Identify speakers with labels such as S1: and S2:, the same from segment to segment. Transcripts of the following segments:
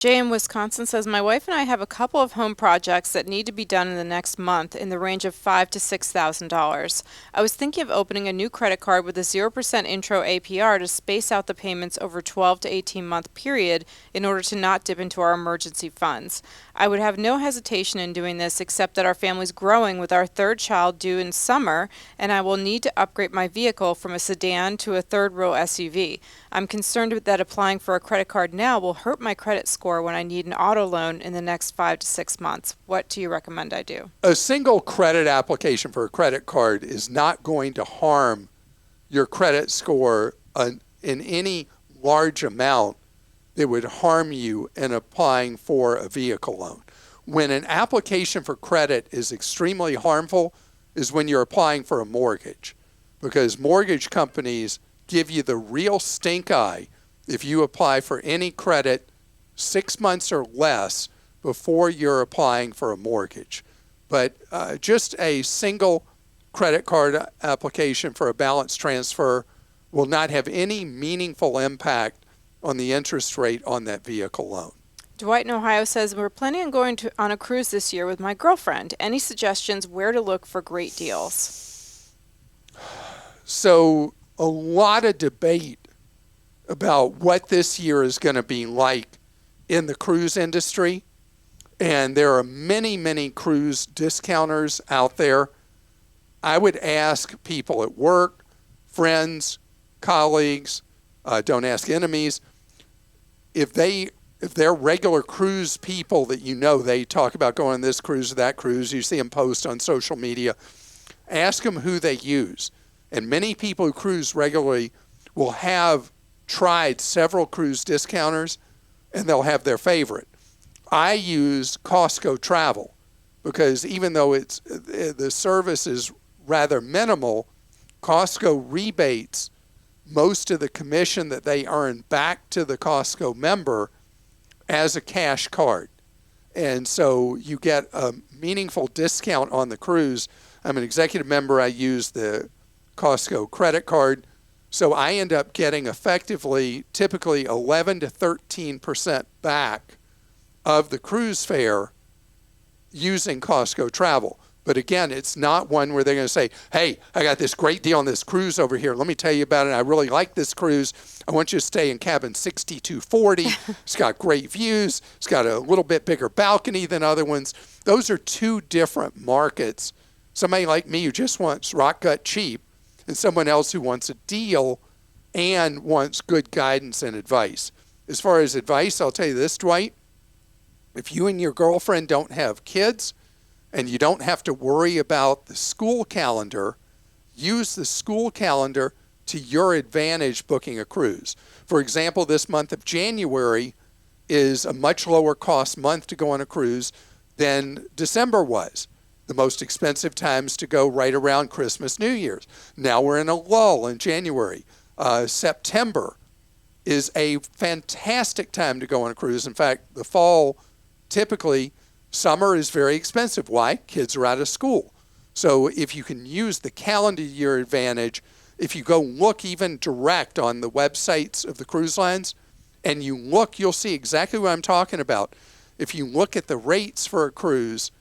S1: Jay in Wisconsin says, my wife and I have a couple of home projects that need to be done in the next month in the range of $5,000 to $6,000. I was thinking of opening a new credit card with a 0% intro APR to space out the payments over 12 to 18 month period in order to not dip into our emergency funds. I would have no hesitation in doing this except that our family's growing with our third child due in summer and I will need to upgrade my vehicle from a sedan to a third row SUV. I'm concerned that applying for a credit card now will hurt my credit score when I need an auto loan in the next 5 to 6 months. What do you recommend I do?
S2: A single credit application for a credit card is not going to harm your credit score in any large amount that would harm you in applying for a vehicle loan. When an application for credit is extremely harmful is when you're applying for a mortgage, because mortgage companies give you the real stink eye if you apply for any credit 6 months or less before you're applying for a mortgage. But just a single credit card application for a balance transfer will not have any meaningful impact on the interest rate on that vehicle loan.
S1: Dwight in Ohio says, we're planning on going on a cruise this year with my girlfriend. Any suggestions where to look for great deals?
S2: So a lot of debate about what this year is going to be like in the cruise industry. And there are many, many cruise discounters out there. I would ask people at work, friends, colleagues, don't ask enemies, if they're regular cruise people that you know, they talk about going on this cruise or that cruise, you see them post on social media, ask them who they use. And many people who cruise regularly will have tried several cruise discounters, and they'll have their favorite. I use Costco Travel because even though the service is rather minimal, Costco rebates most of the commission that they earn back to the Costco member as a cash card. And so you get a meaningful discount on the cruise. I'm an executive member. I use the Costco credit card. So I end up getting effectively typically 11 to 13% back of the cruise fare using Costco Travel. But again, it's not one where they're going to say, hey, I got this great deal on this cruise over here. Let me tell you about it. I really like this cruise. I want you to stay in cabin 6240. It's got great views. It's got a little bit bigger balcony than other ones. Those are two different markets. Somebody like me who just wants rock gut cheap, and someone else who wants a deal and wants good guidance and advice. As far as advice, I'll tell you this, Dwight. If you and your girlfriend don't have kids and you don't have to worry about the school calendar, use the school calendar to your advantage booking a cruise. For example, this month of January is a much lower cost month to go on a cruise than December was. The most expensive times to go right around Christmas, New Year's. Now we're in a lull in January. September is a fantastic time to go on a cruise. In fact, the fall, typically, summer is very expensive. Why? Kids are out of school. So if you can use the calendar to your advantage, if you go look even direct on the websites of the cruise lines, and you look, you'll see exactly what I'm talking about. If you look at the rates for a cruise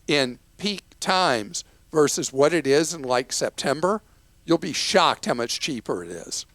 S2: in peak times versus what it is in like September, you'll be shocked how much cheaper it is.